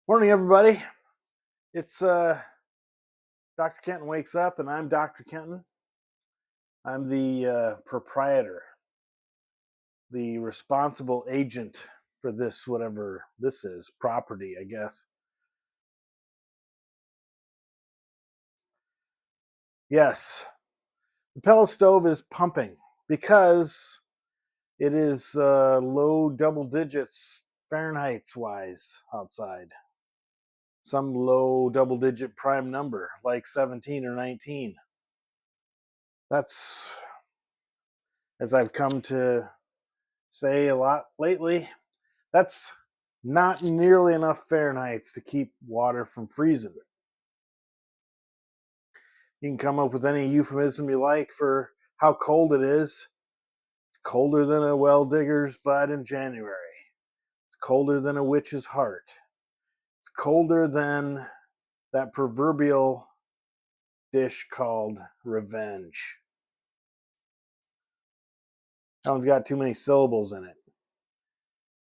Morning, everybody. It's Dr. Kenton wakes up, and I'm Dr. Kenton. I'm the proprietor, the responsible agent for this, whatever this is, property, I guess. Yes, the pellet stove is pumping because it is low double digits Fahrenheit wise outside. Some low double digit prime number, like 17 or 19. That's, as I've come to say a lot lately, that's not nearly enough Fahrenheit to keep water from freezing. You can come up with any euphemism you like for how cold it is. It's colder than a well digger's butt in January. It's colder than a witch's heart. It's colder than that proverbial dish called revenge. That one's got too many syllables in it.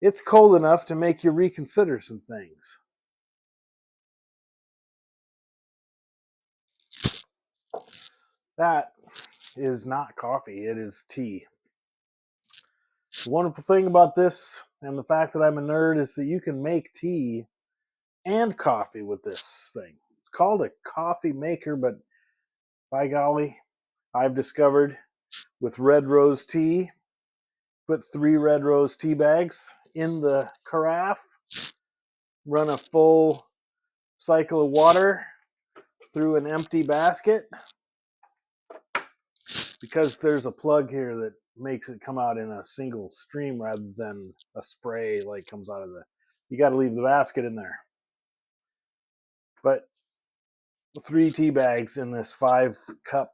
It's cold enough to make you reconsider some things. That is not coffee, it is tea. The wonderful thing about this and the fact that I'm a nerd is that you can make tea and coffee with this thing. It's called a coffee maker, but by golly, I've discovered with red rose tea, put 3 red rose tea bags in the carafe, run a full cycle of water through an empty basket, because there's a plug here that makes it come out in a single stream rather than a spray like comes out of you got to leave the basket in there. But 3 tea bags in this 5-cup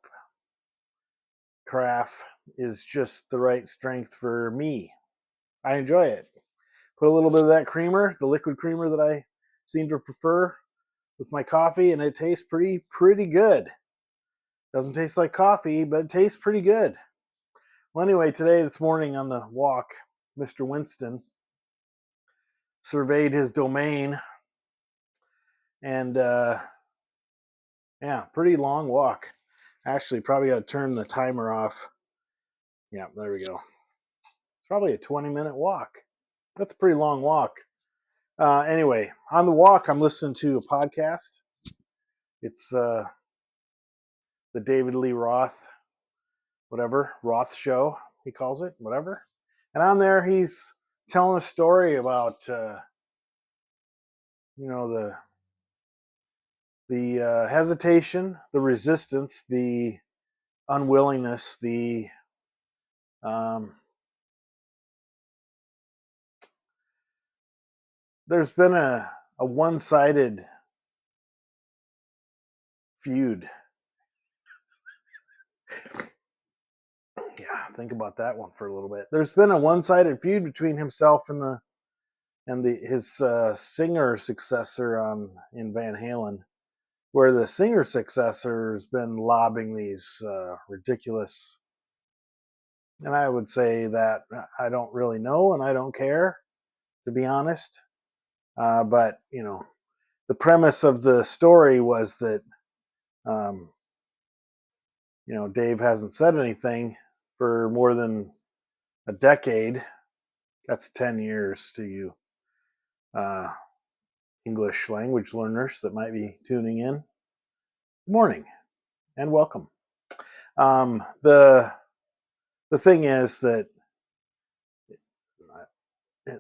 carafe is just the right strength for me. I enjoy it. Put a little bit of that creamer, the liquid creamer that I seem to prefer, with my coffee, and it tastes pretty good. Doesn't taste like coffee, but it tastes pretty good. Well, anyway, this morning on the walk, Mr. Winston surveyed his domain, and yeah, pretty long walk. Actually, probably got to turn the timer off. Yeah, there we go. It's probably a 20-minute walk. That's a pretty long walk. Anyway, on the walk, I'm listening to a podcast. It's the David Lee Roth, Roth show, he calls it, whatever. And on there, he's telling a story about, the hesitation, the resistance, the unwillingness, there's been a one-sided feud. Yeah, think about that one for a little bit. There's been a one-sided feud between himself and his singer successor in Van Halen, where the singer successor has been lobbing these ridiculous, and I would say that I don't really know and I don't care, to be honest. But the premise of the story was that um, Dave hasn't said anything for more than a decade. That's 10 years to you uh, English language learners that might be tuning in. Good morning and welcome. The thing is that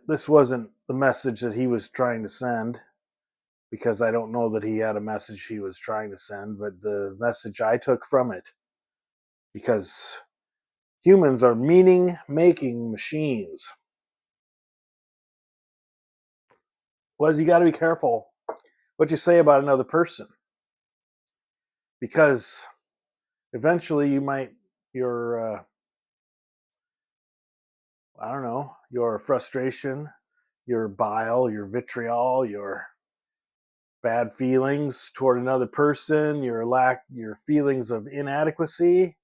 this wasn't the message that he was trying to send, because I don't know that he had a message he was trying to send, but the message I took from it, because humans are meaning-making machines, was you got to be careful what you say about another person, because eventually your I don't know, your frustration, your bile, your vitriol, your bad feelings toward another person, your feelings of inadequacy,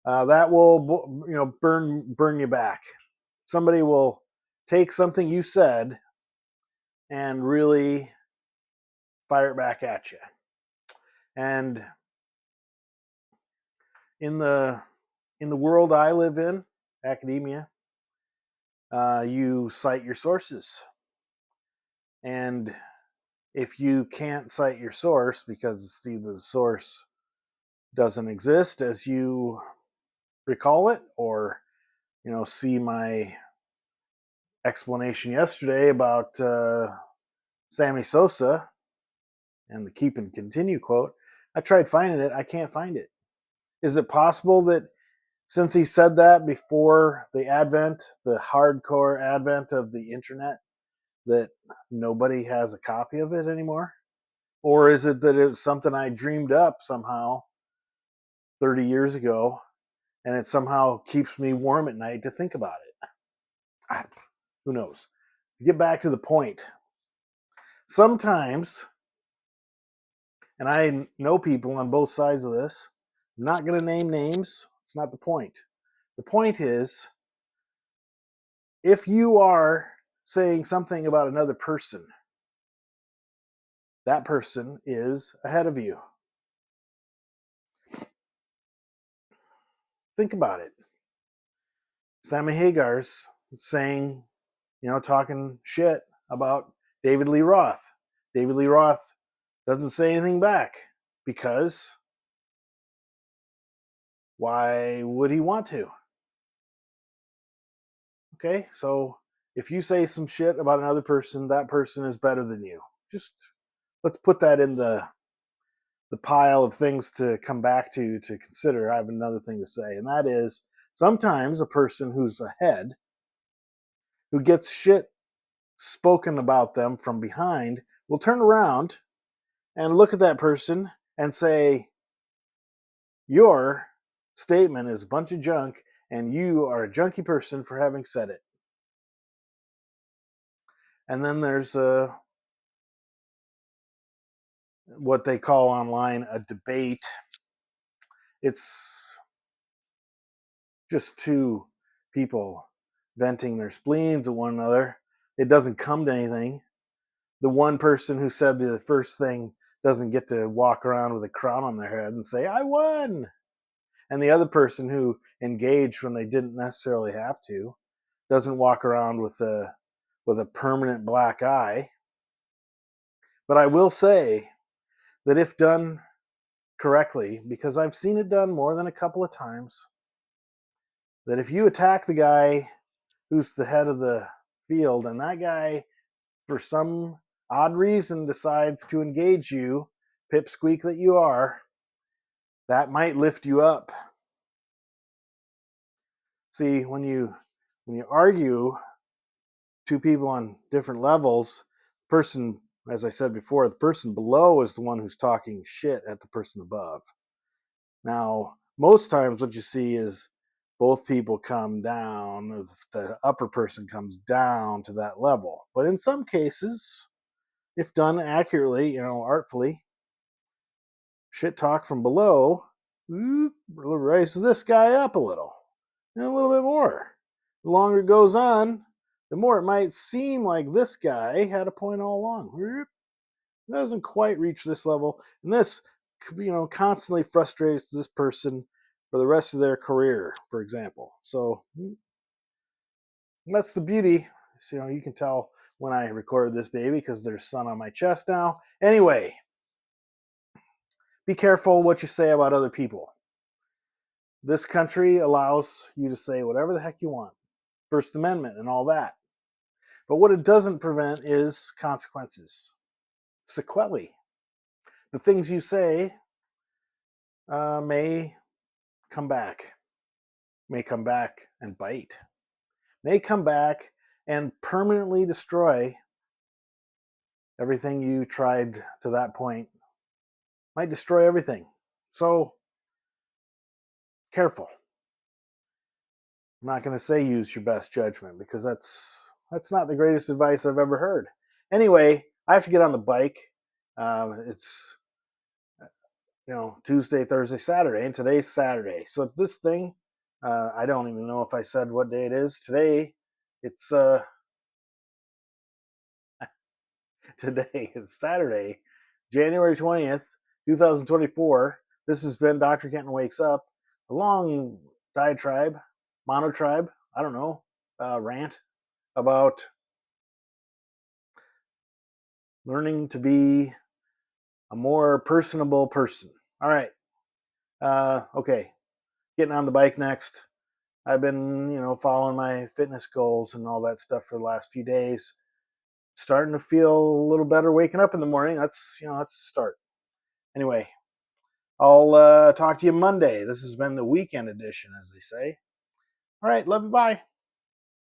that will burn you back. Somebody will take something you said and really fire it back at you. And in the world I live in, academia, you cite your sources. And if you can't cite your source because either the source doesn't exist as you recall it, or see my explanation yesterday about Sammy Sosa and the keep and continue quote, I tried finding it. I can't find it. Is it possible that since he said that before the hardcore advent of the internet, that nobody has a copy of it anymore? Or is it that it's something I dreamed up somehow 30 years ago and it somehow keeps me warm at night to think about it? Who knows? To get back to the point, sometimes, and I know people on both sides of this, I'm not going to name names. It's not the point. The point is, if you are saying something about another person, that person is ahead of you. Think about it. Sammy Hagar's saying, talking shit about David Lee Roth. David Lee Roth doesn't say anything back because why would he want to? Okay, so if you say some shit about another person, that person is better than you. Just let's put that in the pile of things to come back to consider. I have another thing to say, and that is sometimes a person who's ahead, who gets shit spoken about them from behind, will turn around and look at that person and say, your statement is a bunch of junk and you are a junky person for having said it. And then there's what they call online a debate. It's just two people venting their spleens at one another. It doesn't come to anything. The one person who said the first thing doesn't get to walk around with a crown on their head and say, I won. And the other person who engaged when they didn't necessarily have to doesn't walk around with a permanent black eye. But I will say that if done correctly, because I've seen it done more than a couple of times, that if you attack the guy who's the head of the field and that guy, for some odd reason, decides to engage you, pipsqueak that you are, that might lift you up. See, when you argue two people on different levels, person, as I said before, the person below is the one who's talking shit at the person above. Now, most times what you see is both people come down, the upper person comes down to that level. But in some cases, if done accurately, artfully, shit talk from below raises this guy up a little, and a little bit more. The longer it goes on, the more it might seem like this guy had a point all along. It doesn't quite reach this level, and this, constantly frustrates this person for the rest of their career, for example. So that's the beauty. So, you can tell when I recorded this baby because there's sun on my chest now. Anyway, be careful what you say about other people. This country allows you to say whatever the heck you want. First Amendment and all that. But what it doesn't prevent is consequences. Sequelae. The things you say may come back. May come back and bite. May come back and permanently destroy everything you tried to that point. Might destroy everything. So, careful. I'm not going to say use your best judgment because that's not the greatest advice I've ever heard. Anyway, I have to get on the bike. It's Tuesday, Thursday, Saturday, and today's Saturday. So this thing, I don't even know if I said what day it is today. It's today is Saturday, January 20th, 2024. This has been Dr. Kenton Wakes Up. A long diatribe, monotribe, I don't know, rant about learning to be a more personable person. All right. Okay. Getting on the bike next. I've been, following my fitness goals and all that stuff for the last few days. Starting to feel a little better waking up in the morning. That's a start. Anyway, I'll talk to you Monday. This has been the weekend edition, as they say. All right. Love you. Bye.